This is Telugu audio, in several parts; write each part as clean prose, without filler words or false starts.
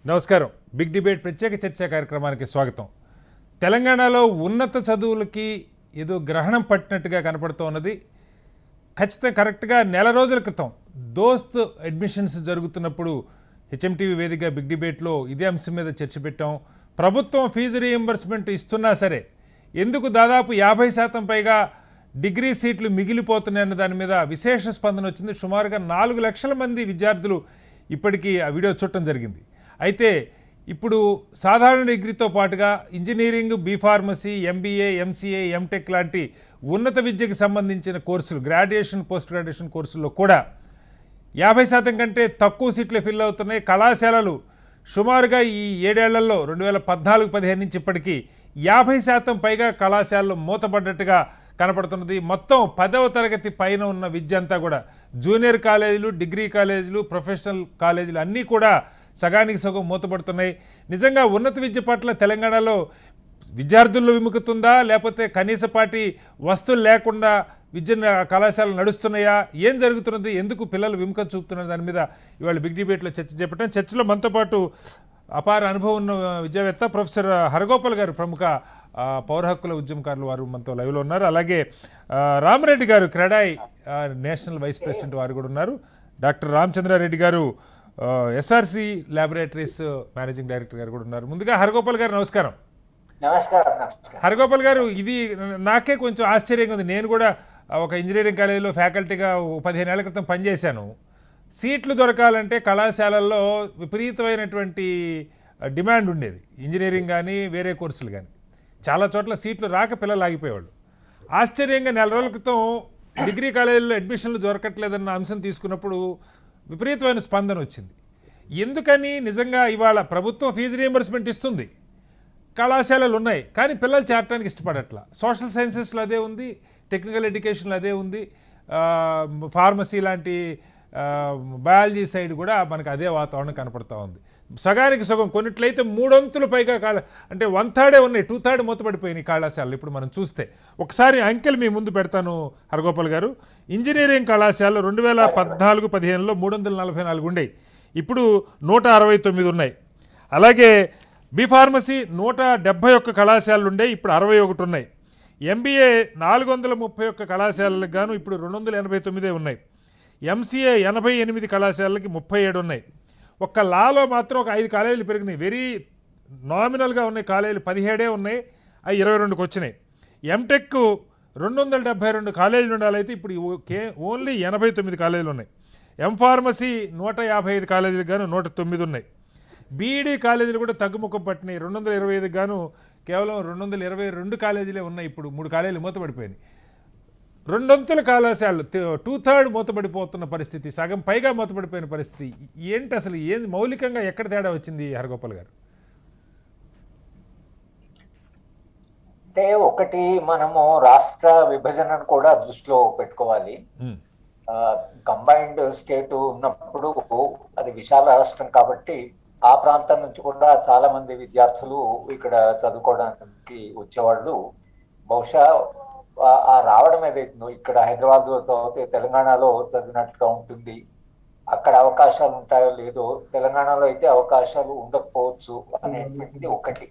నమస్కారం. బిగ్ డిబేట్ ప్రత్యేక చర్చా కార్యక్రమానికి స్వాగతం. తెలంగాణలో ఉన్నత చదువులకి ఏదో గ్రహణం పట్టినట్టుగా కనపడుతూ ఉన్నది. ఖచ్చితంగా కరెక్ట్గా నెల రోజుల క్రితం దోస్త్ అడ్మిషన్స్ జరుగుతున్నప్పుడు హెచ్ఎంటీవీ వేదికగా బిగ్ డిబేట్లో ఇదే అంశం మీద చర్చ పెట్టాం. ప్రభుత్వం ఫీజు రీయింబర్స్మెంట్ ఇస్తున్నా సరే ఎందుకు దాదాపు 50% పైగా డిగ్రీ సీట్లు మిగిలిపోతున్నాయన్న దాని మీద విశేష స్పందన వచ్చింది. సుమారుగా 4 లక్షల మంది విద్యార్థులు ఇప్పటికీ ఆ వీడియో చూడటం జరిగింది. అయితే ఇప్పుడు సాధారణ డిగ్రీతో పాటుగా engineering, B pharmacy, MBA, MCA, M Tech లాంటి ఉన్నత విద్యకు సంబంధించిన కోర్సులు, గ్రాడ్యుయేషన్, పోస్ట్ గ్రాడ్యుయేషన్ కోర్సుల్లో కూడా 50% కంటే తక్కువ సీట్లే ఫిల్ అవుతున్నాయి. కళాశాలలు సుమారుగా ఈ 7 ఏళ్లలో 2014-15 నుంచి ఇప్పటికీ 50% పైగా కళాశాలలు మూతపడ్డట్టుగా కనపడుతున్నది. మొత్తం 10వ తరగతి పైన ఉన్న విద్య అంతా కూడా జూనియర్ కాలేజీలు, డిగ్రీ కాలేజీలు, ప్రొఫెషనల్ కాలేజీలు అన్నీ కూడా సగానికి సగం మూతపడుతున్నాయి. నిజంగా ఉన్నత విద్య పట్ల తెలంగాణలో విద్యార్థుల్లో విముఖతుందా, లేకపోతే కనీసపాటి వస్తువులు లేకుండా విద్య కళాశాలలు నడుస్తున్నాయా, ఏం జరుగుతున్నది, ఎందుకు పిల్లలు విముఖత చూపుతున్నారు, దాని మీద ఇవాళ బిగ్ డిబేట్లో చర్చ చేపట్టాం. చర్చలో మనతో పాటు అపార అనుభవం ఉన్న విద్యావేత్త ప్రొఫెసర్ హరగోపాల్ గారు, ప్రముఖ పౌర హక్కుల ఉద్యమకారులు, వారు మనతో లైవ్లో ఉన్నారు. అలాగే రామరెడ్డి గారు, క్రెడాయ్ నేషనల్ వైస్ ప్రెసిడెంట్, వారు కూడా ఉన్నారు. డాక్టర్ రామచంద్రారెడ్డి గారు, ఎస్ఆర్సి ల్యాబొరేటరీస్ మేనేజింగ్ డైరెక్టర్ గారు కూడా ఉన్నారు. ముందుగా హరగోపాల్ గారు నమస్కారం. హరగోపాల్ గారు, ఇది నాకే కొంచెం ఆశ్చర్యంగా ఉంది. నేను కూడా ఒక ఇంజనీరింగ్ కాలేజీలో ఫ్యాకల్టీగా 15 ఏళ్ల క్రితం పనిచేశాను. సీట్లు దొరకాలంటే కళాశాలల్లో విపరీతమైనటువంటి డిమాండ్ ఉండేది. ఇంజనీరింగ్ కానీ వేరే కోర్సులు కానీ చాలా చోట్ల సీట్లు రాక పిల్లలు ఆగిపోయేవాళ్ళు. ఆశ్చర్యంగా 4 రోజుల క్రితం డిగ్రీ కాలేజీల్లో అడ్మిషన్లు దొరకట్లేదన్న అంశం తీసుకున్నప్పుడు విపరీతమైన స్పందన వచ్చింది. ఎందుకని? నిజంగా ఇవాళ ప్రభుత్వం ఫీజు రీయింబర్స్మెంట్ ఇస్తుంది, కళాశాలలు ఉన్నాయి, కానీ పిల్లలు చేరటానికి ఇష్టపడట్లా. సోషల్ సైన్సెస్లో అదే ఉంది, టెక్నికల్ ఎడ్యుకేషన్లో అదే ఉంది, ఫార్మసీ లాంటి బయాలజీ సైడ్ కూడా మనకు అదే వాతావరణం కనపడుతూ ఉంది. సగానికి సగం, కొన్నిట్లయితే 3 వంతులు పైగా అంటే 1/3 ఉన్నాయి, 2/3 మూతపడిపోయినాయి కళాశాలలు. ఇప్పుడు మనం చూస్తే ఒకసారి అంకెలు మీ ముందు పెడతాను హరగోపాల్ గారు. ఇంజనీరింగ్ కళాశాలలు 2014-15లో 344 ఉండేవి, ఇప్పుడు 169 ఉన్నాయి. అలాగే బీఫార్మసీ 171 కళాశాలలు ఉండే, ఇప్పుడు 61 ఉన్నాయి. ఎంబీఏ 431 కళాశాలలకు గాను ఇప్పుడు 289 ఉన్నాయి. ఎంసీఏ 88 కళాశాలలకి 37 ఉన్నాయి. ఒక్క లాలో మాత్రం ఒక 5 కాలేజీలు పెరిగినాయి. వెరీ నామినల్గా ఉన్నాయి కాలేజీలు 17 ఉన్నాయి, అవి 22కి వచ్చినాయి. ఎంటెక్ 272 కాలేజీలు ఉండాలైతే ఇప్పుడు ఓన్లీ 89 కాలేజీలు ఉన్నాయి. ఎంఫార్మసీ 155 కాలేజీలకు గాను 109 ఉన్నాయి. బీఈడీ కాలేజీలు కూడా తగ్గుముఖం పట్టినాయి. 225 గాను కేవలం 222 కాలేజీలే ఉన్నాయి. ఇప్పుడు 3 కాలేజీలు మూతపడిపోయినాయి. 2 వంతుల కళాశాలలు 2/3 మూతపడిపోతున్న పరిస్థితి, సగం పైగా మూతపడిపోయిన పరిస్థితి. ఏంటి అసలు, ఏం మౌలికంగా ఎక్కడ తేడా వచ్చింది హరగోపాల్ గారు? అంటే ఒకటి, మనము రాష్ట్ర విభజనను కూడా దృష్టిలో పెట్టుకోవాలి. కంబైన్డ్ స్టేట్ ఉన్నప్పుడు అది విశాల రాష్ట్రం కాబట్టి ఆ ప్రాంతం నుంచి కూడా చాలా మంది విద్యార్థులు ఇక్కడ చదువుకోవడానికి వచ్చేవాళ్ళు. బహుశా ఆ రావడం ఏదైతుందో, ఇక్కడ హైదరాబాద్ చదివితే తెలంగాణలో చదివినట్టుగా ఉంటుంది, అక్కడ అవకాశాలు ఉంటాయో లేదో, తెలంగాణలో అయితే అవకాశాలు ఉండకపోవచ్చు అనేటువంటిది ఒకటి.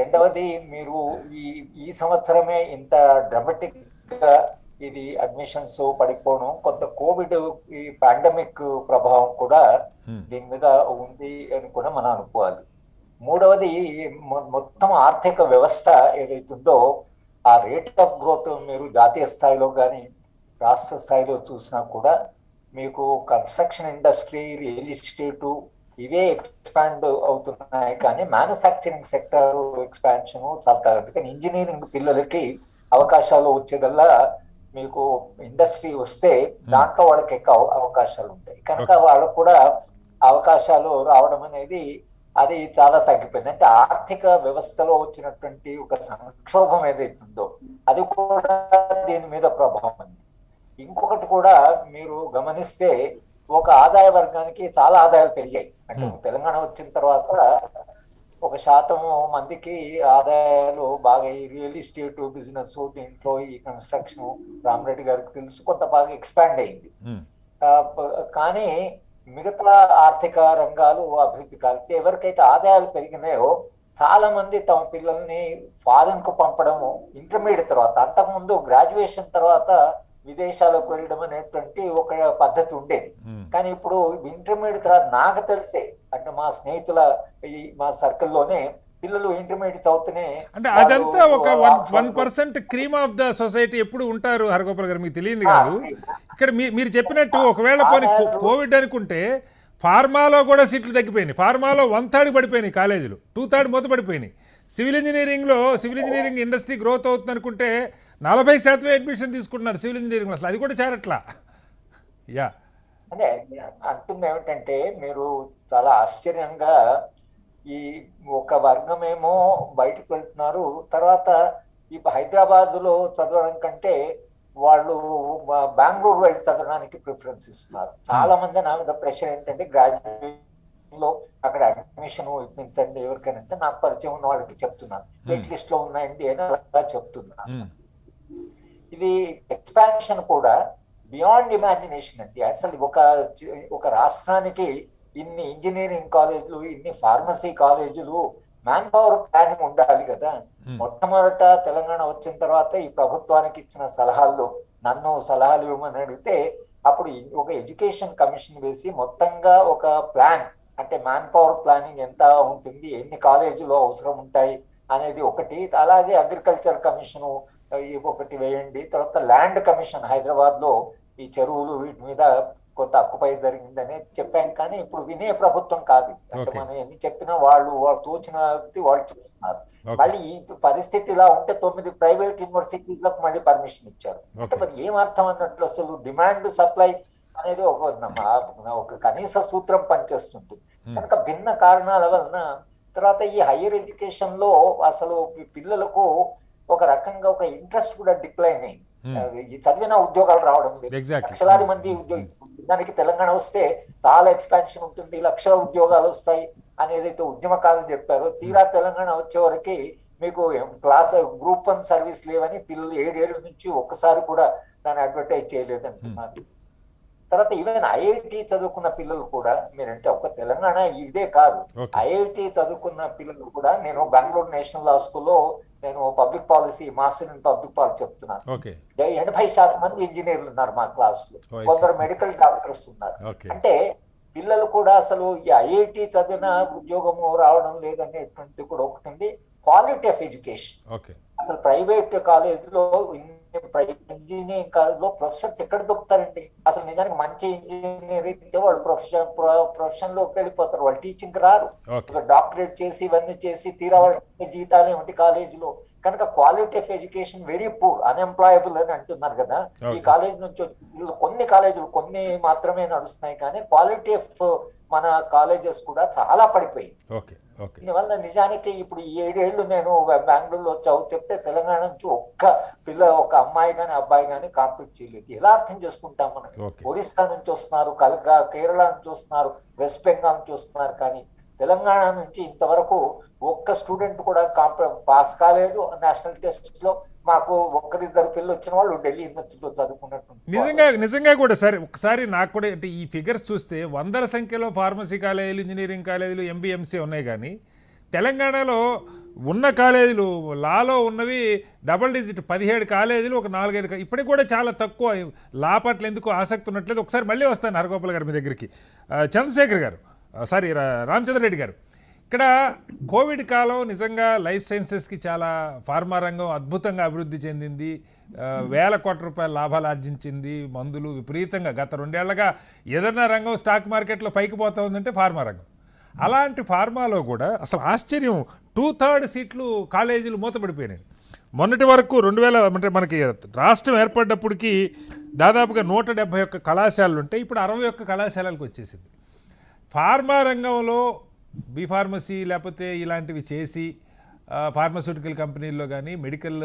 రెండవది, మీరు ఈ సంవత్సరమే ఇంత డ్రామాటిక్ గా ఇది అడ్మిషన్స్ పడిపోవడం, కొంత కోవిడ్ ఈ పాండమిక్ ప్రభావం కూడా దీని మీద ఉంది అని కూడా మనం అనుకోవాలి. మూడవది, మొత్తం ఆర్థిక వ్యవస్థ ఏదైతుందో ఆ రేట్ ఆఫ్ గ్రోత్ మీరు జాతీయ స్థాయిలో కానీ రాష్ట్ర స్థాయిలో చూసినా కూడా మీకు కన్స్ట్రక్షన్ ఇండస్ట్రీ, రియల్ ఎస్టేటు ఇవే ఎక్స్పాండ్ అవుతున్నాయి, కానీ మ్యానుఫ్యాక్చరింగ్ సెక్టర్ ఎక్స్పాన్షన్ చాలా తగ్గదు. కానీ ఇంజనీరింగ్ పిల్లలకి అవకాశాలు వచ్చేదల్లా మీకు ఇండస్ట్రీ వస్తే దాంట్లో వాళ్ళకి ఎక్కువ అవకాశాలు ఉంటాయి కనుక వాళ్ళకు కూడా అవకాశాలు రావడం అనేది అది చాలా తగ్గిపోయింది. అంటే ఆర్థిక వ్యవస్థలో వచ్చినటువంటి ఒక సంక్షోభం ఏదైతుందో అది కూడా దీని మీద ప్రభావం ఉంది. ఇంకొకటి కూడా మీరు గమనిస్తే, ఒక ఆదాయ వర్గానికి చాలా ఆదాయాలు పెరిగాయి. అంటే తెలంగాణ వచ్చిన తర్వాత 1% మందికి ఆదాయాలు బాగా, ఈ రియల్ ఎస్టేట్ బిజినెస్, దీంట్లో ఈ కన్స్ట్రక్షన్ రామరెడ్డి గారికి తెలుసు, కొంత బాగా ఎక్స్పాండ్ అయింది. కానీ మిగతా ఆర్థిక రంగాలు అభివృద్ధి కలిగితే ఎవరికైతే ఆదాయాలు పెరిగినాయో చాలా మంది తమ పిల్లల్ని ఫారెన్ కు పంపడము ఇంటర్మీడియట్ తర్వాత, అంతకుముందు గ్రాడ్యుయేషన్ తర్వాత విదేశాలకు వెళ్ళడం అనేటువంటి ఒక పద్ధతి ఉండేది. కానీ ఇప్పుడు ఇంటర్మీడియట్ తర్వాత నాకు తెలిసే, అంటే మా స్నేహితుల మా సర్కిల్లోనే పిల్లలు ఇంటర్మీడియట్ చదువుతూనే అంటే అదంతా ఒక 1% క్రీమ్ ఆఫ్ ద సొసైటీ ఎప్పుడు ఉంటారు హరగోపాల్ గారు, మీకు తెలియదు కాదు. ఇక్కడ మీరు చెప్పినట్టు ఒకవేళ పోనీ కోవిడ్ అనుకుంటే ఫార్మాలో కూడా సీట్లు తగ్గిపోయినాయి. ఫార్మాలో 1/3 పడిపోయినాయి కాలేజీలు, 2/3 మూత పడిపోయినాయి. సివిల్ ఇంజనీరింగ్ ఇండస్ట్రీ గ్రోత్ అవుతుంది అనుకుంటే 40% అడ్మిషన్ తీసుకుంటున్నారు సివిల్ ఇంజనీరింగ్, అసలు అది కూడా చేరట్లా. యా అంటే అంటుంది ఏమిటంటే, మీరు చాలా ఆశ్చర్యంగా ఈ ఒక వర్గమేమో బయటకు వెళ్తున్నారు, తర్వాత ఈ హైదరాబాద్లో చదవడం కంటే వాళ్ళు బెంగళూరు వెళ్ళి చదవడానికి ప్రిఫరెన్స్ ఇస్తున్నారు. చాలా మంది నా మీద ప్రెషర్ ఏంటంటే, గ్రాడ్యుయేషన్ లో అక్కడ అడ్మిషన్ ఇప్పించండి ఎవరికైనా అంటే, నాకు పరిచయం ఉన్న వాళ్ళకి చెప్తున్నాను, వెయిట్ లిస్ట్ లో ఉన్నాయండి అని అలా చెప్తున్నాను. ఇది ఎక్స్పాన్షన్ కూడా బియాండ్ ఇమాజినేషన్ అండి. అసలు ఒక రాష్ట్రానికి ఇన్ని ఇంజనీరింగ్ కాలేజీలు, ఇన్ని ఫార్మసీ కాలేజీలు, మ్యాన్ పవర్ ప్లానింగ్ ఉండాలి కదా. మొట్టమొదట తెలంగాణ వచ్చిన తర్వాత ఈ ప్రభుత్వానికి ఇచ్చిన సలహాల్లో నన్ను సలహాలు ఇవ్వమని అడిగితే, అప్పుడు ఒక ఎడ్యుకేషన్ కమిషన్ వేసి మొత్తంగా ఒక ప్లాన్, అంటే మ్యాన్ పవర్ ప్లానింగ్ ఎంత ఉంటుంది, ఎన్ని కాలేజీలు అవసరం ఉంటాయి అనేది ఒకటి, అలాగే అగ్రికల్చర్ కమిషన్ ఒకటి వేయండి, తర్వాత ల్యాండ్ కమిషన్ హైదరాబాద్ లో ఈ చెరువులు వీటి మీద కొంత అక్కుపై జరిగిందని చెప్పాను. కానీ ఇప్పుడు వినే ప్రభుత్వం కాదు, అంటే మనం ఎన్ని చెప్పినా వాళ్ళు తోచిన వాళ్ళు చేస్తున్నారు. మళ్ళీ ఈ పరిస్థితి ఇలా ఉంటే 9 ప్రైవేట్ యూనివర్సిటీలకు మళ్ళీ పర్మిషన్ ఇచ్చారు. అంటే మరి ఏం అర్థం అన్నట్లు, అసలు డిమాండ్ సప్లై అనేది ఒక కనీస సూత్రం పనిచేస్తుంది. కనుక భిన్న కారణాల వలన తర్వాత ఈ హైయర్ ఎడ్యుకేషన్ లో అసలు పిల్లలకు ఒక రకంగా ఒక ఇంట్రెస్ట్ కూడా డిక్లైన్ అయింది. ఈ చదివిన ఉద్యోగాలు రావడం లేదు. లక్షలాది మంది దానికి తెలంగాణ వస్తే చాలా ఎక్స్పాన్షన్ ఉంటుంది, లక్షల ఉద్యోగాలు వస్తాయి అనేది ఉద్యమకారులు చెప్పారు. తీరా తెలంగాణ వచ్చే వరకు మీకు క్లాస్ గ్రూప్ 1 సర్వీస్ లేవని పిల్లలు 7 ఏళ్ళ నుంచి ఒక్కసారి కూడా దాన్ని అడ్వర్టైజ్ చేయలేదు అంటున్నారు. తర్వాత ఈవెన్ ఐఐటి చదువుకున్న పిల్లలు కూడా, మీరంటే ఒక తెలంగాణ ఇదే కాదు, ఐఐటి చదువుకున్న పిల్లలు కూడా, నేను బెంగళూరు నేషనల్ లా స్కూల్లో నేను public policy, master in public policy చెప్తున్నాను. 80% మంది ఇంజనీర్లు ఉన్నారు మా క్లాస్ లో, కొందరు మెడికల్ డాక్టర్స్ ఉన్నారు. అంటే పిల్లలు కూడా అసలు ఈ ఐఐటి చదివిన ఉద్యోగము రావడం లేదనేటువంటి కూడా ఒకటి ఉంది. క్వాలిటీ ఆఫ్ ఎడ్యుకేషన్, అసలు ప్రైవేట్ కాలేజీలో ఇంజనీరింగ్ కాలేజీలో ప్రొఫెసర్స్ ఎక్కడ దొరుకుతారండి? అసలు నిజానికి మంచి ఇంజనీర్ అయితే వాళ్ళు ప్రొఫెషన్ లోకి వెళ్ళిపోతారు, వాళ్ళు టీచింగ్ రారు. డాక్టరేట్ చేసి ఇవన్నీ చేసి తీరా వాళ్ళ జీతాలు ఏమిటి కాలేజీలో. కనుక quality of education very poor, unemployable అని అంటున్నారు కదా. ఈ కాలేజ్ నుంచి కొన్ని కాలేజీలు కొన్ని మాత్రమే నడుస్తున్నాయి, కానీ క్వాలిటీ ఆఫ్ మన కాలేజెస్ కూడా చాలా పడిపోయింది. దీనివల్ల నిజానికి ఇప్పుడు ఈ 7 ఏళ్ళు నేను బెంగళూరులో చెప్తే తెలంగాణ నుంచి ఒక అమ్మాయి కానీ అబ్బాయి కానీ కాంపీట్ చేయలేదు. ఎలా అర్థం చేసుకుంటాం మనం? ఒరిస్సా నుంచి వస్తున్నారు, కేరళ నుంచి వస్తున్నారు, వెస్ట్ బెంగాల్ నుంచి వస్తున్నారు, కానీ తెలంగాణ నుంచి ఇంతవరకు ఒక్క స్టూడెంట్ కూడా పాస్ కాలేదు నేషనల్ టెస్ట్ లో. మాకు 1-2 పిల్లలు వచ్చిన వాళ్ళు ఢిల్లీ యూనివర్సిటీలో చదువుకున్నట్టు. నిజంగా కూడా సరే, ఒకసారి నాకు కూడా అంటే ఈ ఫిగర్స్ చూస్తే 100ల సంఖ్యలో ఫార్మసీ కాలేజీలు, ఇంజనీరింగ్ కాలేజీలు, ఎంబీఎంసీ ఉన్నాయి. కానీ తెలంగాణలో ఉన్న కాలేజీలు లాలో ఉన్నవి డబుల్ డిజిట్ 17 కాలేజీలు, ఒక 4-5 ఇప్పటికి కూడా చాలా తక్కువ. లా పట్ల ఎందుకు ఆసక్తి ఉన్నట్లేదు. ఒకసారి మళ్ళీ వస్తాను హరగోపాల్ గారు మీ దగ్గరికి. చంద్రశేఖర్ గారు, రామచంద్రరెడ్డి గారు, ఇక్కడ కోవిడ్ కాలం నిజంగా లైఫ్ సైన్సెస్కి చాలా, ఫార్మా రంగం అద్భుతంగా అభివృద్ధి చెందింది, వేల కోట్ల రూపాయల లాభాలు ఆర్జించింది. మందులు విపరీతంగా గత 2 ఏళ్లుగా ఏదైనా రంగం స్టాక్ మార్కెట్లో పైకి పోతా ఉందంటే ఫార్మా రంగం. అలాంటి ఫార్మాలో కూడా అసలు ఆశ్చర్యం, 2/3 సీట్లు కాలేజీలు మూతపడిపోయినాయి. మొన్నటి వరకు 2000 అంటే మనకి రాష్ట్రం ఏర్పడ్డప్పటికి దాదాపుగా 171 కళాశాలలు ఉంటాయి, ఇప్పుడు 61 కళాశాలలకు వచ్చేసింది. ఫార్మా రంగంలో బీఫార్మసీ లేకపోతే ఇలాంటివి చేసి ఫార్మాస్యూటికల్ కంపెనీల్లో కానీ మెడికల్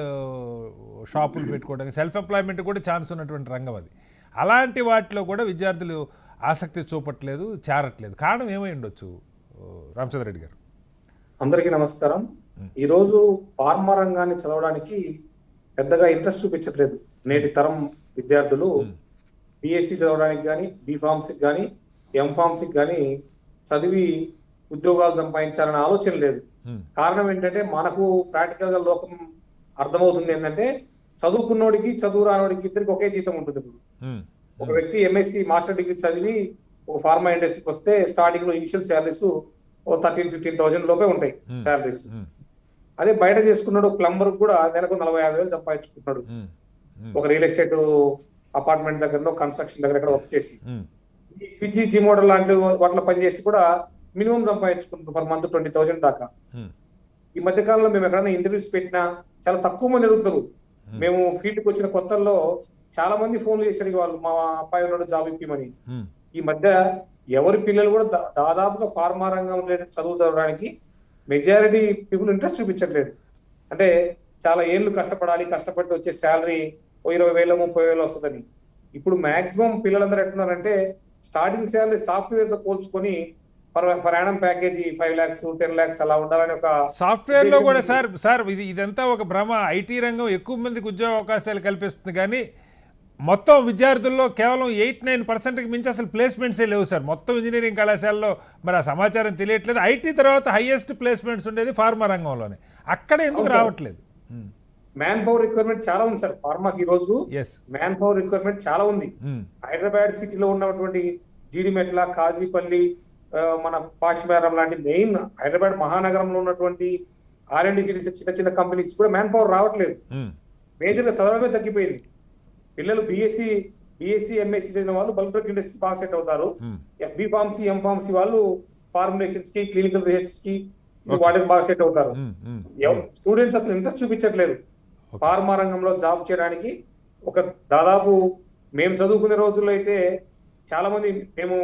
షాపులు పెట్టుకోవడానికి, సెల్ఫ్ ఎంప్లాయ్మెంట్ కూడా ఛాన్స్ ఉన్నటువంటి రంగం అది. అలాంటి వాటిలో కూడా విద్యార్థులు ఆసక్తి చూపట్లేదు, చేరట్లేదు. కారణం ఏమై ఉండొచ్చు రామచంద్రరెడ్డి గారు? అందరికీ నమస్కారం. ఈరోజు ఫార్మా రంగాన్ని చదవడానికి పెద్దగా ఇంట్రెస్ట్ చూపించట్లేదు నేటి తరం విద్యార్థులు. బిఎస్సి చదవడానికి కానీ, బీఫార్మసీకి కానీ ఎంఫార్మసీకి కానీ చదివి ఉద్యోగాలు సంపాదించాలనే ఆలోచన లేదు. కారణం ఏంటంటే మనకు ప్రాక్టికల్ గా లోకం అర్థమవుతుంది ఏంటంటే చదువుకున్నోడికి చదువు రానోడికి ఇద్దరికి ఒకే జీతం ఉంటుంది. ఇప్పుడు ఒక వ్యక్తి ఎంఎస్సి మాస్టర్ డిగ్రీ చదివి ఒక ఫార్మా ఇండస్ట్రీకి వస్తే స్టార్టింగ్ లో ఇనిషియల్ శాలరీస్ 13,000-15,000 లోపే ఉంటాయి శాలరీస్. అదే బయట చేసుకున్నాడు ప్లంబర్ కూడా నెలకు 40,000-50,000 సంపాదించుకుంటున్నాడు. ఒక రియల్ ఎస్టేట్ అపార్ట్మెంట్ దగ్గర కన్స్ట్రక్షన్ దగ్గర ఎక్కడ వర్క్ చేసి స్విచ్ జీ మోడల్ లాంటి వాటిలో పనిచేసి కూడా మినిమం సంపాదించుకుంటున్నారు పర్ మంత్ 20,000 దాకా. ఈ మధ్య కాలంలో మేము ఎక్కడైనా ఇంటర్వ్యూస్ పెట్టినా చాలా తక్కువ మంది అడుగుతారు. మేము ఫీల్డ్కి వచ్చిన కొత్తల్లో చాలా మంది ఫోన్లు చేశారు వాళ్ళు మా అబ్బాయి ఉన్నాడు జాబ్ ఇప్పిమని. ఈ మధ్య ఎవరి పిల్లలు కూడా దాదాపుగా ఫార్మా రంగంలో చదువు చదవడానికి మెజారిటీ పీపుల్ ఇంట్రెస్ట్ చూపించట్లేదు. అంటే చాలా ఏళ్ళు కష్టపడాలి, కష్టపడితే వచ్చే శాలరీ 20,000-30,000 వస్తుందని. ఇప్పుడు మాక్సిమం పిల్లలందరూ ఎట్టున్నారంటే స్టార్టింగ్ శాలరీ సాఫ్ట్వేర్ తో పోల్చుకొని per annum package 5 lakhs 10 lakhs అలా ఉండాలని ఒక సాఫ్ట్వేర్ లో కూడా సార్ ఇదంతా ఒక భ్రమ. ఐటీ రంగం ఎక్కువ మందికి ఉద్యోగ అవకాశాలు కల్పిస్తుంది కానీ మొత్తం విద్యార్థుల్లో కేవలం 8-9%కి మించి అసలు ప్లేస్మెంట్సే లేవు సార్ మొత్తం ఇంజనీరింగ్ కళాశాలలో. మరి ఆ సమాచారం తెలియట్లేదు. ఐటీ తర్వాత హైయెస్ట్ ప్లేస్మెంట్స్ ఉండేది ఫార్మా రంగంలోనే, అక్కడ ఎందుకు రావట్లేదు? మ్యాన్ పవర్ రిక్వైర్మెంట్ చాలా ఉంది సార్ ఫార్మాకి. ఈ రోజు మ్యాన్ పవర్ రిక్వైర్మెంట్ చాలా ఉంది. హైదరాబాద్ సిటీలో ఉన్నటువంటి జీడిమెట్ల, కాజీపల్లి, మన పాషిమేరం లాంటి మెయిన్ హైదరాబాద్ మహానగరంలో ఉన్నటువంటి R&D సిటీస్ చిన్న చిన్న కంపెనీస్ కూడా మ్యాన్ పవర్ రావట్లేదు. మేజర్ గా చదవడమే తగ్గిపోయింది. పిల్లలు బిఎస్సి ఎంఎస్సి చదివిన వాళ్ళు బల్క్ డ్రగ్ ఇండస్ట్రీ బాగా సెట్ అవుతారు. బీఫార్మసీ ఎంఫార్మసీ వాళ్ళు ఫార్ములేషన్స్ కి క్లినికల్ రీసెర్చ్ కి వాటికి బాగా సెట్ అవుతారు. స్టూడెంట్స్ అసలు ఇంట్రెస్ట్ చూపించట్లేదు ఫార్మా రంగంలో జాబ్ చేయడానికి. ఒక దాదాపు మేము చదువుకునే రోజుల్లో అయితే చాలా మంది మేము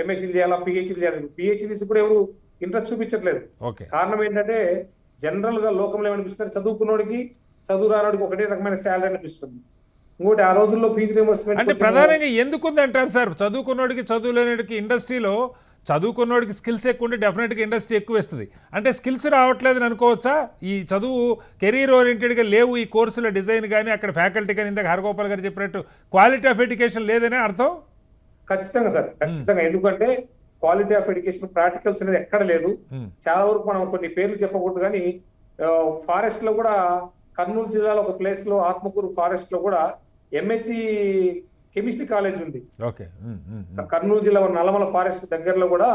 ఎంఎస్సీలు చేయాలా, పిహెచ్డీ చేయాలి, పిహెచ్డీస్ కూడా ఎవరు ఇంట్రెస్ట్ చూపించట్లేదు. కారణం ఏంటంటే జనరల్ గా లోకంలో ఏమనిపిస్తుంది, చదువుకున్నోడికి చదువు రానోడికి ఒకటే రకమైన శాలరీ అనిపిస్తుంది. ఇంకోటి ఆ రోజుల్లో ఫీజు రియంబర్స్మెంట్ అంటే ప్రధానంగా ఎందుకుంది అంటారు సార్? చదువుకున్నోడికి చదువు లేనిడికి ఇండస్ట్రీలో చదువుకున్నోడికి స్కిల్స్ ఎక్కువ ఉంటే డెఫినెట్గా ఇండస్ట్రీ ఎక్కువ ఇస్తుంది. అంటే స్కిల్స్ రావట్లేదని అనుకోవచ్చా? ఈ చదువు కెరీర్ ఓరియంటెడ్గా లేవు ఈ కోర్సుల డిజైన్ కానీ అక్కడ ఫ్యాకల్టీ కానీ ఇందాక హరగోపాల్ గారు చెప్పినట్టు క్వాలిటీ ఆఫ్ ఎడ్యుకేషన్ లేదనే అర్థం? ఖచ్చితంగా సార్, ఖచ్చితంగా. ఎందుకంటే క్వాలిటీ ఆఫ్ ఎడ్యుకేషన్ ప్రాక్టికల్స్ అనేది ఎక్కడ లేదు. చాలా వరకు మనం కొన్ని పేర్లు చెప్పకూడదు కానీ ఫారెస్ట్ లో కూడా కర్నూలు జిల్లాలో ఒక ప్లేస్ లో ఆత్మకూరు ఫారెస్ట్ లో కూడా ఎంఎస్సి కెమిస్ట్రీ కాలేజ్ ఉంది. కర్నూలు జిల్లా నల్లమల ఫారెస్ట్ దగ్గరలో కూడా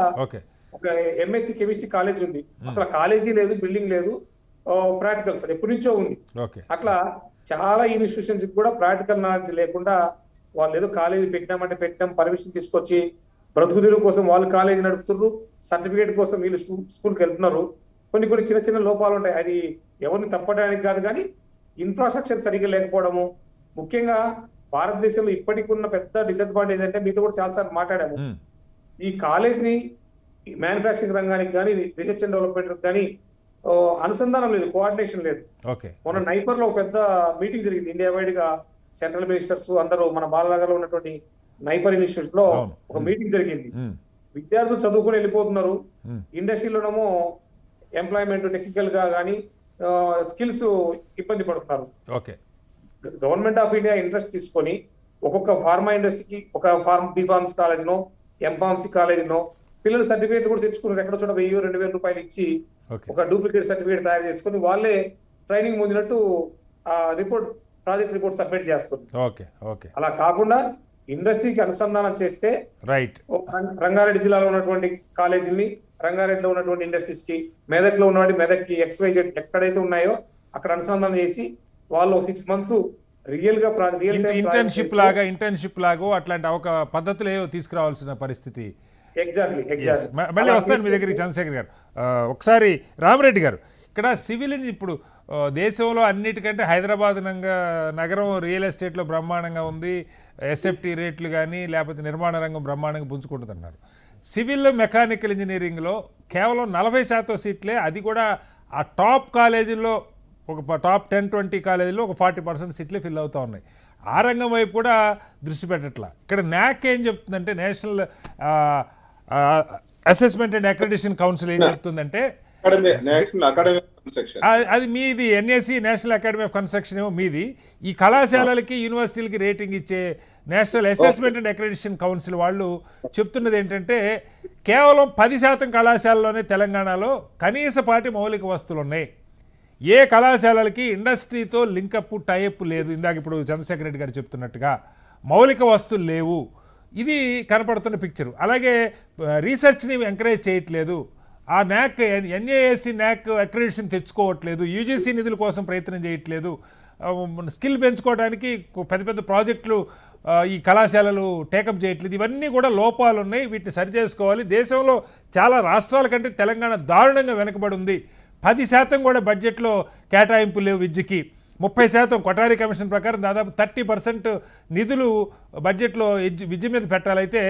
ఒక ఎంఎస్సి కెమిస్ట్రీ కాలేజ్ ఉంది. అసలు కాలేజీ లేదు, బిల్డింగ్ లేదు, ప్రాక్టికల్స్ ఎప్పటి నుంచో ఉంది. అట్లా చాలా ఇన్స్టిట్యూషన్స్ కూడా ప్రాక్టికల్ నాలెడ్జ్ లేకుండా వాళ్ళు ఏదో కాలేజీ పెట్టాం పర్మిషన్ తీసుకొచ్చి బ్రతుకుదీరు కోసం వాళ్ళు కాలేజీ నడుపుతున్నారు, సర్టిఫికేట్ కోసం వీళ్ళు స్కూల్కి వెళ్తున్నారు. కొన్ని చిన్న చిన్న లోపాలు ఉంటాయి. అది ఎవరిని తప్పడానికి కాదు కానీ ఇన్ఫ్రాస్ట్రక్చర్ సరిగ్గా లేకపోవడము. ముఖ్యంగా భారతదేశంలో ఇప్పటికి ఉన్న పెద్ద డిసడ్వాంటేజ్ అంటే మీతో కూడా చాలాసార్లు మాట్లాడాము. ఈ కాలేజ్ ని మ్యానుఫ్యాక్చరింగ్ రంగానికి కానీ రీసెర్చ్ అండ్ డెవలప్మెంట్ కానీ అనుసంధానం లేదు, కోఆర్డినేషన్ లేదు. మొన్న నైపర్ లో ఒక పెద్ద మీటింగ్ జరిగింది ఇండియా వైడ్ గా. సెంట్రల్ మినిస్టర్స్ అందరూ మన బాలనగర్ లో ఉన్నటువంటి నైపర్ ఇన్స్టిట్యూట్ లో ఒక మీటింగ్ జరిగింది. విద్యార్థులు చదువుకుని వెళ్ళిపోతున్నారు, ఇండస్ట్రీలోనేమో ఎంప్లాయ్మెంట్ టెక్నికల్ గా కానీ స్కిల్స్ ఇబ్బంది పడుతున్నారు. గవర్నమెంట్ ఆఫ్ ఇండియా ఇంట్రెస్ట్ తీసుకొని ఒక్కొక్క ఫార్మా ఇండస్ట్రీకి ఒక బీఫార్మసీ కాలేజ్ నో ఎంఫార్మసీ కాలేజ్ నో పిల్లలు సర్టిఫికేట్ కూడా తెచ్చుకున్నారు. ఎక్కడ చోట 1,000-2,000 రూపాయలు ఇచ్చి ఒక డూప్లికేట్ సర్టిఫికేట్ తయారు చేసుకుని వాళ్ళే ట్రైనింగ్ పొందినట్టు ప్రాజెక్ట్ రిపోర్ట్ సబ్మిట్ చేస్తుంది. అలా కాకుండా ఇండస్ట్రీకి అనుసంధానం చేస్తే రంగారెడ్డి జిల్లాలో ఉన్నటువంటి కాలేజీని, రంగారెడ్డిలో ఉన్నటువంటి ఇండస్ట్రీస్ కి, మెదక్ లో ఉన్నటువంటి మెదక్కి XYZ ఎక్కడైతే ఉన్నాయో అక్కడ అనుసంధానం చేసి వాళ్ళు 6 months రియల్ గా ఇంటర్న్షిప్ లాగా అట్లాంటి ఒక పద్ధతులు ఏవో తీసుకురావాల్సిన పరిస్థితి. ఎగ్జాక్ట్లీ. మళ్ళీ వస్తాను మీ దగ్గరికి చంద్రశేఖర్ గారు. ఒకసారి రామరెడ్డి గారు, ఇక్కడ సివిల్ ఇప్పుడు దేశంలో అన్నిటికంటే హైదరాబాద్ నగరం రియల్ ఎస్టేట్లో బ్రహ్మాండంగా ఉంది. ఎస్ఎఫ్టీ రేట్లు కానీ లేకపోతే నిర్మాణ రంగం బ్రహ్మాండంగా పుంజుకుంటుందన్నారు. సివిల్ మెకానికల్ ఇంజనీరింగ్లో కేవలం 40% సీట్లే, అది కూడా ఆ టాప్ కాలేజీల్లో ఒక టాప్ 10-20 కాలేజీల్లో ఒక 40% సీట్లే ఫిల్ అవుతూ ఉన్నాయి. ఆ రంగం వైపు కూడా దృష్టి పెట్టట్లా. ఇక్కడ NAAC ఏం చెప్తుందంటే, national assessment and accreditation council ఏం చెప్తుందంటే, అది మీది NAC national academy of construction ఏమో మీది. ఈ కళాశాలలకి యూనివర్సిటీలకి రేటింగ్ ఇచ్చే national assessment and accreditation council వాళ్ళు చెప్తున్నది ఏంటంటే కేవలం 10% కళాశాలలోనే తెలంగాణలో కనీసపాటి మౌలిక వస్తువులు ఉన్నాయి. ఏ కళాశాలలకి ఇండస్ట్రీతో లింకప్ టైఅప్ లేదు. ఇందాక ఇప్పుడు చంద్రశేఖర్ రెడ్డి గారు చెప్తున్నట్టుగా మౌలిక వస్తువులు లేవు. ఇది కనపడుతున్న పిక్చరు. అలాగే రీసెర్చ్ని ఎంకరేజ్ చేయట్లేదు. ఆ న్యాక్ ఎన్ఏఎస్సి న్యాక్ అక్రెడిటేషన్ తెచ్చుకోవట్లేదు. యూజీసీ నిధుల కోసం ప్రయత్నం చేయట్లేదు. స్కిల్ పెంచుకోవడానికి పెద్ద పెద్ద ప్రాజెక్టులు ఈ కళాశాలలు టేకప్ చేయట్లేదు. ఇవన్నీ కూడా లోపాలు ఉన్నాయి. వీటిని సరిచేసుకోవాలి. దేశంలో చాలా రాష్ట్రాల కంటే తెలంగాణ దారుణంగా వెనకబడి ఉంది. 10% కూడా బడ్జెట్లో కేటాయింపు లేవు విద్యకి. 30% కొఠారి కమిషన్ ప్రకారం దాదాపు 30% నిధులు బడ్జెట్లో విద్య మీద పెట్టాలైతే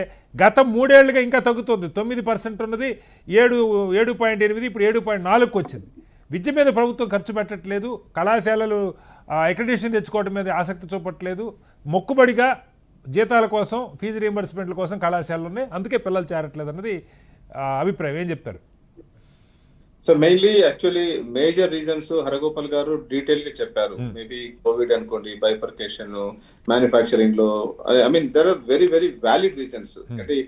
గత 3 ఏళ్లుగా ఇంకా తగ్గుతుంది. 9% ఉన్నది, 7.8, ఇప్పుడు 7.4కు వచ్చింది. విద్య మీద ప్రభుత్వం ఖర్చు పెట్టట్లేదు. కళాశాలలు అక్రెడిటేషన్ తెచ్చుకోవడం మీద ఆసక్తి చూపట్లేదు. మొక్కుబడిగా జీతాల కోసం, ఫీజు రీయింబర్స్మెంట్ల కోసం కళాశాలలు ఉన్నాయి. అందుకే పిల్లలు చేరట్లేదు అన్నది అభిప్రాయం. ఏం చెప్తారు? So mainly actually major reasons Haragopal గారు డీటెయిల్ గా చెప్పారు. మేబీ కోవిడ్ అనుకోండి, బైఫర్కేషన్, మ్యానుఫ్యాక్చరింగ్ లో, I mean there are very very valid reasons. అంటే ఈ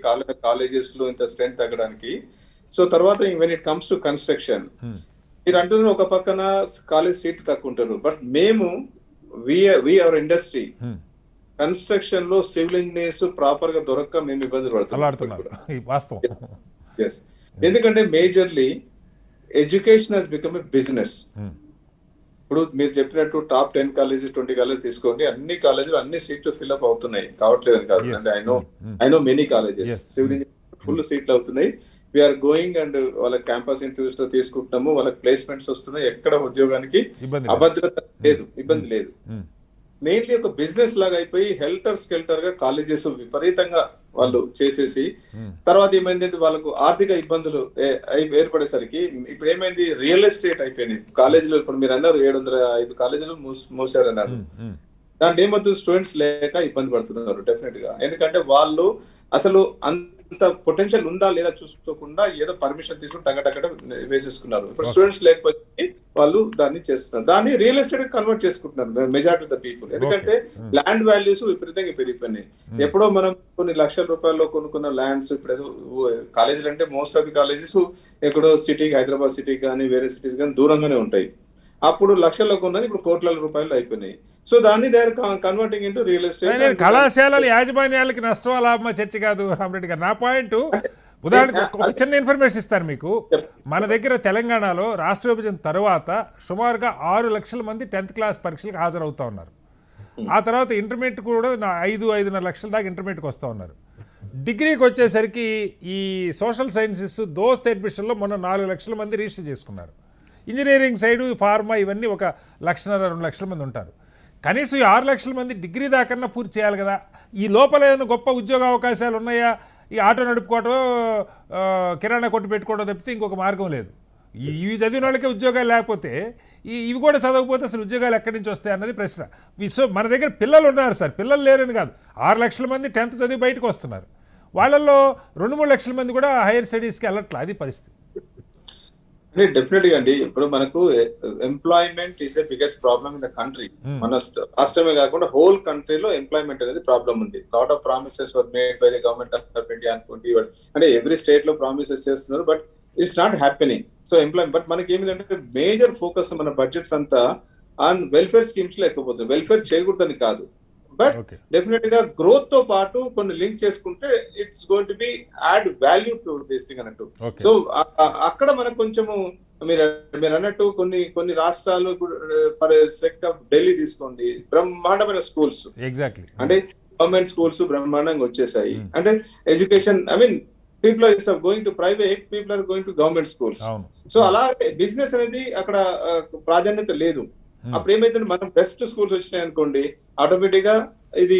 కాలేజెస్ లో ఇంత స్ట్రెంత్ తగ్గడానికి. సో తర్వాత when it comes to construction, మీరు అంటున్నారు ఒక పక్కన కాలేజ్ సీట్ తక్కువ ఉంటారు, బట్ మేము అవర్ ఇండస్ట్రీ కన్స్ట్రక్షన్ లో సివిల్ ఇంజనీర్స్ ప్రాపర్ గా దొరక్క మేము ఇబ్బంది పడుతున్నాం. ఎందుకంటే majorly education has become a business. ఇప్పుడు మీరు చెప్పినట్టు టాప్ 10 కాలేజెస్ 20 కాలేజెస్ తీసుకోండి, అన్ని కాలేజీలు అన్ని సీట్లు ఫిల్అప్ అవుతున్నాయి, కావట్లేదని కాదు. అంటే I know many colleges civil engineering full సీట్లు అవుతున్నాయి. వీఆర్ గోయింగ్ అండ్ వాళ్ళ క్యాంపస్ ఇంటర్వ్యూస్ లో తీసుకుంటున్నాము, వాళ్ళకి ప్లేస్మెంట్స్ వస్తున్నాయి. ఎక్కడ ఉద్యోగానికి అభద్రత లేదు, ఇబ్బంది లేదు. మెయిన్లీ ఒక బిజినెస్ లాగా అయిపోయి హెల్టర్ స్కెల్టర్ గా కాలేజెస్ విపరీతంగా వాళ్ళు చేసేసి తర్వాత ఏమైందంటే వాళ్ళకు ఆర్థిక ఇబ్బందులు ఏర్పడేసరికి ఇప్పుడు ఏమైంది, రియల్ ఎస్టేట్ అయిపోయింది కాలేజీలో. ఇప్పుడు మీరు అన్నారు 705 కాలేజీలు మూసారన్నారు. దాంట్లో ఏమవుతుంది, స్టూడెంట్స్ లేక ఇబ్బంది పడుతున్నారు డెఫినెట్ గా. ఎందుకంటే వాళ్ళు అసలు అంత పొటెన్షియల్ ఉందా లేదా చూసుకోకుండా ఏదో పర్మిషన్ తీసుకుని టగటగట వేసేసుకున్నారు. ఇప్పుడు స్టూడెంట్స్ లేకపోతే వాళ్ళు దాన్ని చేస్తున్నారు, దాన్ని రియల్ ఎస్టేట్ కన్వర్ట్ చేసుకుంటున్నారు మెజారిటీ ఆఫ్ ద పీపుల్. ఎందుకంటే ల్యాండ్ వాల్యూస్ విపరీతంగా పెరిగిపోయినాయి. ఎప్పుడో మనం కొన్ని లక్షల రూపాయల్లో కొనుక్కున్న ల్యాండ్స్ ఇప్పుడు ఏదో కాలేజీలు అంటే మోస్ట్ ఆఫ్ ది కాలేజెస్ ఎక్కడో సిటీకి, హైదరాబాద్ సిటీకి కానీ వేరే సిటీస్ కానీ దూరంగానే ఉంటాయి. అప్పుడు లక్షల్లో కొన్నది ఇప్పుడు కోట్ల రూపాయలు అయిపోయినాయి. సో దాన్ని they are converting into real estate. కళాశాలల యాజమాన్యాలకి నష్టం లాభమా చర్చ కాదు రామరెడ్డి గారు. నా పాయింట్, ఉదాహరణకు ఒక చిన్న ఇన్ఫర్మేషన్ ఇస్తాను మీకు. మన దగ్గర తెలంగాణలో రాష్ట్ర విభజన తర్వాత సుమారుగా 6 లక్షల మంది 10th క్లాస్ పరీక్షలకు హాజరవుతా ఉన్నారు. ఆ తర్వాత ఇంటర్మీడియట్ కూడా 5-5.5 లక్షల దాకా ఇంటర్మీడియట్కి వస్తూ ఉన్నారు. డిగ్రీకి వచ్చేసరికి ఈ సోషల్ సైన్సెస్ దోస్త్ అడ్మిషన్లో మొన్న 4 లక్షల మంది రిజిస్టర్ చేసుకున్నారు. ఇంజనీరింగ్ సైడు, ఫార్మా ఇవన్నీ 1.5-2 లక్షల మంది ఉంటారు. కనీసం ఈ 6 లక్షల మంది డిగ్రీ దాకన్నా పూర్తి చేయాలి కదా. ఈ లోపల ఏదైనా గొప్ప ఉద్యోగ అవకాశాలు ఉన్నాయా? ఈ ఆటో నడుపుకోవటం, కిరాణా కొట్టు పెట్టుకోవడం తప్పితే ఇంకొక మార్గం లేదు. ఇవి చదివిన వాళ్ళకే ఉద్యోగాలు లేకపోతే ఇవి కూడా చదవకపోతే అసలు ఉద్యోగాలు ఎక్కడి నుంచి వస్తాయి అన్నది ప్రశ్న. సో మన దగ్గర పిల్లలు ఉన్నారు సార్, పిల్లలు లేరని కాదు. 6 లక్షల మంది 10th చదివి బయటకు వస్తున్నారు. వాళ్ళల్లో 2-3 లక్షల మంది కూడా హైయర్ స్టడీస్కి వెళ్ళట్లా. అది పరిస్థితి. డెఫినెట్ గా అండి. ఇప్పుడు మనకు employment is the biggest problem in the country. మన రాష్ట్రమే కాకుండా హోల్ కంట్రీలో ఎంప్లాయ్మెంట్ అనేది ప్రాబ్లం ఉంది. Lot of promises were made by the government of India అనుకోండి. అంటే ఎవ్రీ స్టేట్ లో ప్రామిసెస్ చేస్తున్నారు, but it's not happening. So employment, but మనకి ఏమిటంటే మేజర్ ఫోకస్ మన బడ్జెట్స్ అంతా ఆన్ వెల్ఫేర్ స్కీమ్స్ లో ఎక్కువపోతుంది. వెల్ఫేర్ చేయకూడదని కాదు, బట్ డెఫినెట్ గా గ్రోత్ తో పాటు కొన్ని లింక్ చేసుకుంటే it's going to be add value to this thing అన్నట్టు. సో అక్కడ మనకు కొంచెము మీరు అన్నట్టు కొన్ని రాష్ట్రాలు, ఫర్ సెక్ట్ ఆఫ్ ఢిల్లీ తీసుకోండి, బ్రహ్మాండమైన స్కూల్స్, ఎగ్జాక్ట్లీ అంటే గవర్నమెంట్ స్కూల్స్ బ్రహ్మాండంగా వచ్చేసాయి. అంటే education, I mean people are going to private, people are going to government schools. So అలా బిజినెస్ అనేది అక్కడ ప్రాధాన్యత లేదు. అప్పుడు ఏమైతే మనం బెస్ట్ స్కూల్స్ వచ్చినాయి అనుకోండి, ఆటోమేటిక్ గా ఇది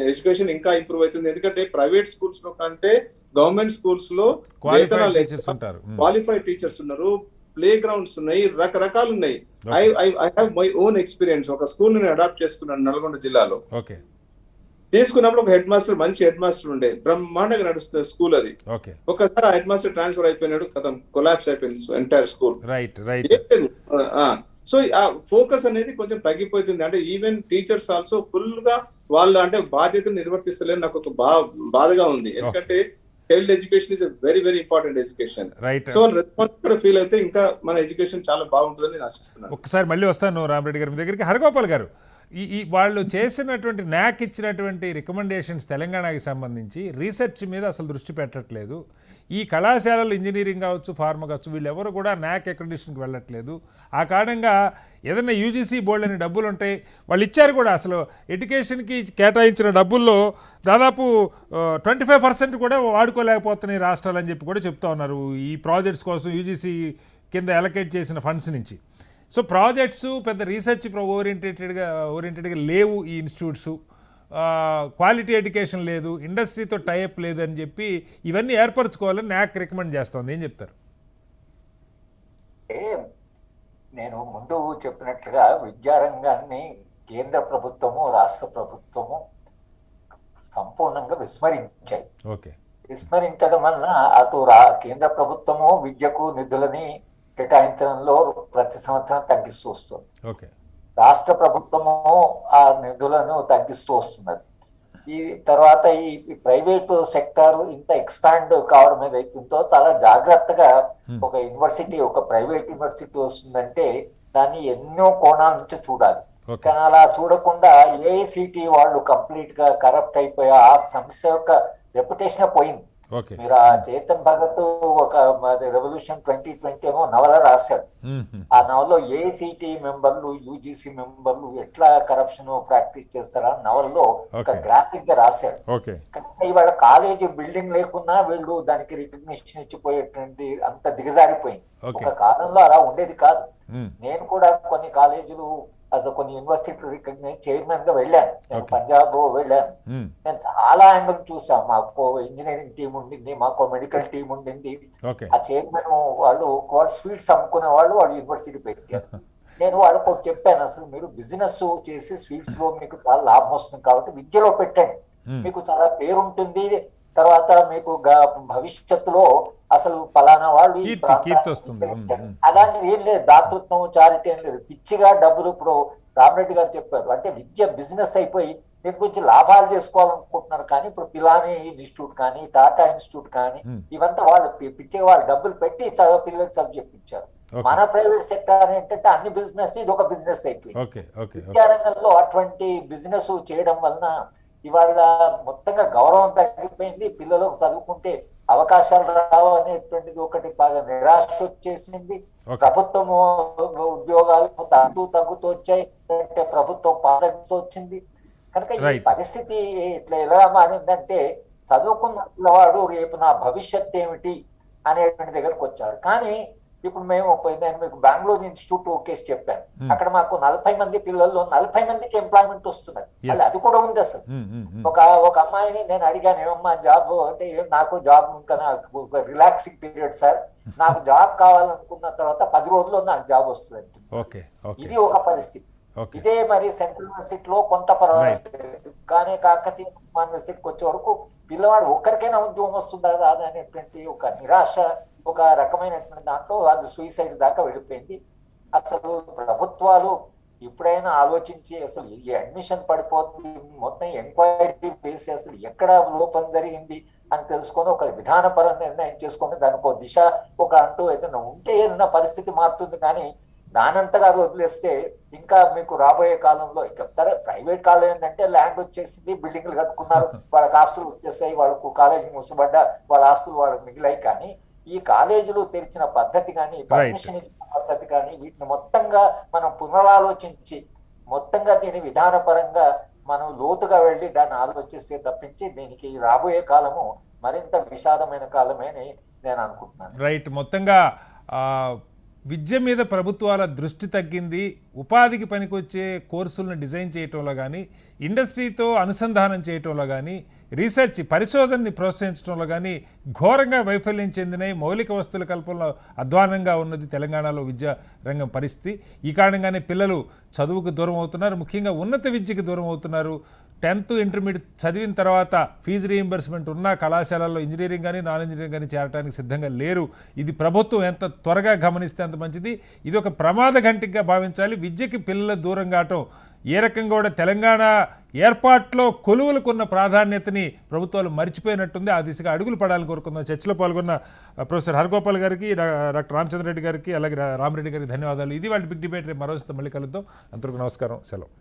ఎడ్యుకేషన్ ఇంకా ఇంప్రూవ్ అవుతుంది. ఎందుకంటే ప్రైవేట్ స్కూల్స్ లో కంటే గవర్నమెంట్ స్కూల్స్ లో క్వాలిఫైడ్ టీచర్స్ ఉన్నారు, ప్లే గ్రౌండ్స్ ఉన్నాయి, రకరకాలు ఉన్నాయి. I have my own experience. ఒక స్కూల్ నేను అడాప్ట్ చేసుకున్నాను నల్గొండ జిల్లాలో. తీసుకున్నప్పుడు ఒక హెడ్ మాస్టర్, మంచి హెడ్ మాస్టర్ ఉండే, బ్రహ్మాండంగా నడుస్తుంది స్కూల్. అది ఒకసారి ఆ హెడ్ మాస్టర్ ట్రాన్స్ఫర్ అయిపోయినాడు, కథం కొలాప్స్ అయిపోయింది ఎంటైర్ స్కూల్. సో ఆ ఫోకస్ అనేది కొంచెం తగ్గిపోతుంది. అంటే ఈవెన్ టీచర్స్ ఆల్సో ఫుల్ గా వాళ్ళు అంటే బాధ్యతను నిర్వర్తిస్తలేరు. నాకు ఒక బాధగా ఉంది. ఎందుకంటే child education is very very important education. Right. So వాళ్ళు రెస్పాన్సిబుల్ ఫీల్ అయితే ఇంకా మన ఎడ్యుకేషన్ చాలా బాగుంటుందని నేను ఆశిస్తున్నాను. ఒక్కసారి మళ్ళీ వస్తాను రామరెడ్డి గారి మీ దగ్గరికి. హరగోపాల్ గారు, ఈ వాళ్ళు చేసినటువంటి న్యాక్ ఇచ్చినటువంటి రికమెండేషన్స్ తెలంగాణకి సంబంధించి రీసెర్చ్ మీద అసలు దృష్టి పెట్టట్లేదు. ఈ కళాశాలలు ఇంజనీరింగ్ కావచ్చు, ఫార్మా కావచ్చు, వీళ్ళెవరు కూడా న్యాక్ అక్రిడిటేషన్కి వెళ్ళట్లేదు. ఆ కారణంగా ఏదైనా యూజీసీ బోర్డు అని డబ్బులు ఉంటాయి, వాళ్ళు ఇచ్చారు కూడా. అసలు ఎడ్యుకేషన్కి కేటాయించిన డబ్బుల్లో దాదాపు 25% కూడా వాడుకోలేకపోతున్నాయి రాష్ట్రాలు అని చెప్పి కూడా చెప్తా ఉన్నారు ఈ ప్రాజెక్ట్స్ కోసం యూజీసీ కింద అలొకేట్ చేసిన ఫండ్స్ నుంచి. సో ప్రాజెక్ట్స్ పెద్ద రీసెర్చ్ ఓరియంటెడ్గా లేవు ఈ ఇన్స్టిట్యూట్స్. క్వాలిటీ ఎడ్యుకేషన్ లేదు, ఇండస్ట్రీతో టైఅప్ లేదు అని చెప్పి ఇవన్నీ ఏర్పరచుకోవాలని న్యాక్ రికమెండ్ చేస్తుంది. ఏం చెప్తారు? నేను ముందు చెప్పినట్లుగా విద్యారంగాన్ని కేంద్ర ప్రభుత్వము రాష్ట్ర ప్రభుత్వము సంపూర్ణంగా విస్మరించాయి. ఓకే. విస్మరించడం వలన అటు కేంద్ర ప్రభుత్వము విద్యకు నిధులని కేటాయించడంలో ప్రతి సంవత్సరం తగ్గిస్తూ వస్తుంది. ఓకే. రాష్ట్ర ప్రభుత్వము ఆ నిధులను తగ్గిస్తూ వస్తున్నది. ఈ తర్వాత ఈ ప్రైవేట్ సెక్టార్ ఇంత ఎక్స్పాండ్ కావడం ఏదైతుందో చాలా జాగ్రత్తగా ఒక యూనివర్సిటీ, ఒక ప్రైవేట్ యూనివర్సిటీ వస్తుందంటే దాన్ని ఎన్నో కోణాల నుంచి చూడాలి. కానీ అలా చూడకుండా ఏఐసిటి వాళ్ళు కంప్లీట్ గా కరప్ట్ అయిపోయి ఆ సంస్థ యొక్క రెప్యుటేషన్ పోయింది. మీరు ఆ చేతన్ భగత్ ఒక రెవల్యూషన్ 2020 ఏమో నవల రాశాడు. ఆ నవల్లో ఏఐసిటి మెంబర్లు, యూజీసీ మెంబర్లు ఎట్లా కరప్షన్ ప్రాక్టీస్ చేస్తారా నవల్లో ఒక గ్రాఫిక్ గా రాశాడు. కానీ ఇవాళ కాలేజీ బిల్డింగ్ లేకున్నా వీళ్ళు దానికి రికగ్నిషన్ ఇచ్చిపోయేటువంటి అంత దిగజారిపోయింది. ఒక కాలంలో అలా ఉండేది కాదు. నేను కూడా కొన్ని కాలేజీలు కొన్ని యూనివర్సిటీ రికగ్నైజ్ చైర్మన్ గా వెళ్ళాను. నేను పంజాబ్ వెళ్ళాను. నేను చాలా యాంగిల్ చూసాం. మాకు ఇంజనీరింగ్ టీం ఉండింది, మాకు మెడికల్ టీం ఉండింది. ఆ చైర్మన్ వాళ్ళు స్వీట్స్ అమ్ముకునే వాళ్ళు యూనివర్సిటీ పెట్టారు. నేను వాళ్ళకు చెప్పాను, అసలు మీరు బిజినెస్ చేసి స్వీట్స్ లో మీకు చాలా లాభం వస్తుంది కాబట్టి విద్యలో పెట్టండి, మీకు చాలా పేరు ఉంటుంది. తర్వాత మీకు భవిష్యత్తులో అసలు ఫలానా వాళ్ళు అలాంటిది ఏం లేదు. దాతృత్వం, చారిటీ ఏం లేదు. పిచ్చిగా డబ్బులు ఇప్పుడు రామరెడ్డి గారు చెప్పారు. అంటే విద్య బిజినెస్ అయిపోయి దీని గురించి లాభాలు చేసుకోవాలనుకుంటున్నారు. కానీ ఇప్పుడు పిలానీ ఇన్స్టిట్యూట్ కానీ, టాటా ఇన్స్టిట్యూట్ కానీ ఇవంతా వాళ్ళు పిచ్చిగా వాళ్ళు డబ్బులు పెట్టి పిల్లలకు చదువు చెప్పించారు. మన ప్రైవేట్ సెక్టర్ ఏంటంటే అన్ని బిజినెస్, ఇది ఒక బిజినెస్ అయిపోయింది. విద్యారంగంలో అటువంటి బిజినెస్ చేయడం వలన ఇవాళ మొత్తంగా గౌరవం తగ్గిపోయింది. పిల్లలకు చదువుకుంటే అవకాశాలు రావు అనేటువంటిది ఒకటి బాగా నిరాశ వచ్చేసింది. ప్రభుత్వము ఉద్యోగాలు తగ్గుతూ వచ్చాయి, అంటే ప్రభుత్వం పాలనతో వచ్చింది. కనుక ఈ పరిస్థితి ఇట్లా ఎలా మారిందంటే చదువుకున్న పిల్లవాడు రేపు నా భవిష్యత్ ఏమిటి అనేటువంటి దగ్గరకు వచ్చారు. కానీ ఇప్పుడు నేను మీకు బెంగళూరు ఇన్స్టిట్యూట్ కేసు చెప్పాను. అక్కడ మాకు 40 మంది పిల్లల్లో 40 మందికి ఎంప్లాయ్మెంట్ వస్తున్నది. అది కూడా ఉంది. అసలు ఒక అమ్మాయిని నేను అడిగాను, ఏమమ్మా జాబ్ అంటే, నాకు జాబ్ ఇంకా రిలాక్సింగ్ పీరియడ్ సార్, నాకు జాబ్ కావాలనుకున్న తర్వాత 10 రోజుల్లో నాకు జాబ్ వస్తుంది. ఇది ఒక పరిస్థితి. ఇదే మరి సెంట్రల్ యూనివర్సిటీలో కొంత పర్వాలేదు, కానీ కాకతీయ ఉస్మాన్ యూనివర్సిటీకి వచ్చే వరకు పిల్లవాడు ఒక్కరికైనా ఉద్యోగం వస్తుందా రాదా అనేటువంటి ఒక నిరాశ, ఒక రకమైనటువంటి దాంట్లో అది సూసైడ్ దాకా వెళ్ళిపోయింది. అసలు ప్రభుత్వాలు ఇప్పుడైనా ఆలోచించి అసలు ఈ అడ్మిషన్ పడిపోతుంది, మొత్తం ఎంక్వైరీ వేసి అసలు ఎక్కడ లోపం జరిగింది అని తెలుసుకొని ఒక విధానపరంగా నిర్ణయం చేసుకొని దానికి ఒక దిశ ఒక అంటూ ఏదైనా ఉంటే ఏదైనా పరిస్థితి మారుతుంది. కానీ దానంతగా అది వదిలేస్తే ఇంకా మీకు రాబోయే కాలంలో ఇక ప్రైవేట్ కాలేజ్ ఏంటంటే ల్యాండ్ వచ్చేసింది, బిల్డింగ్లు కట్టుకున్నారు, వాళ్ళకి ఆస్తులు వచ్చేసాయి, వాళ్ళకు కాలేజీ మూసబడ్డ వాళ్ళ ఆస్తులు వాళ్ళకి మిగిలాయి. కానీ ఈ కాలేజీలు తెరిచిన పద్ధతి కానీ, పర్మిషన్ ఇచ్చిన పద్ధతి కానీ, వీటిని మొత్తంగా మనం పునరాలోచించి మొత్తంగా దీని విధానపరంగా మనం లోతుగా వెళ్ళి దాన్ని ఆలోచిస్తే తప్పించి దీనికి రాబోయే కాలము మరింత విషాదమైన కాలమే అని నేను అనుకుంటున్నాను. రైట్. మొత్తంగా విద్య మీద ప్రభుత్వాల దృష్టి తగ్గింది, ఉపాధికి పనికొచ్చే కోర్సులను డిజైన్ చేయటంలో కానీ, ఇండస్ట్రీతో అనుసంధానం చేయటంలో కానీ, రీసెర్చ్ పరిశోధనని ప్రోత్సహించడంలో కానీ ఘోరంగా వైఫల్యం చెందినాయి. మౌలిక వస్తువుల కల్పనలో అధ్వానంగా ఉన్నది తెలంగాణలో విద్యా రంగం పరిస్థితి. ఈ కారణంగానే పిల్లలు చదువుకు దూరం అవుతున్నారు, ముఖ్యంగా ఉన్నత విద్యకు దూరం అవుతున్నారు. 10th ఇంటర్మీడియట్ చదివిన తర్వాత ఫీజు రీయింబర్స్మెంట్ ఉన్న కళాశాలల్లో ఇంజనీరింగ్ కానీ నాన్ ఇంజనీరింగ్ కానీ చేరడానికి సిద్ధంగా లేరు. ఇది ప్రభుత్వం ఎంత త్వరగా గమనిస్తే అంత మంచిది. ఇది ఒక ప్రమాద ఘంటిగా భావించాలి. విద్యకి పిల్లల దూరం కావటం ఏ రకంగా కూడా తెలంగాణ ఏర్పాట్లో కొలువులకున్న ప్రాధాన్యతని ప్రభుత్వాలు మర్చిపోయినట్టుంది. ఆ దిశగా అడుగులు పడాలని కోరుకుందాం. చర్చలో పాల్గొన్న ప్రొఫెసర్ హరగోపాల్ గారికి, డాక్టర్ రామచంద్రరెడ్డి గారికి, అలాగే రామరెడ్డి గారికి ధన్యవాదాలు. ఇది వాళ్ళ బిగ్ డిబేట్. రేపు మరోస్తే మళ్ళీ కలుద్దాం. అంతవరకు నమస్కారం, సెలవు.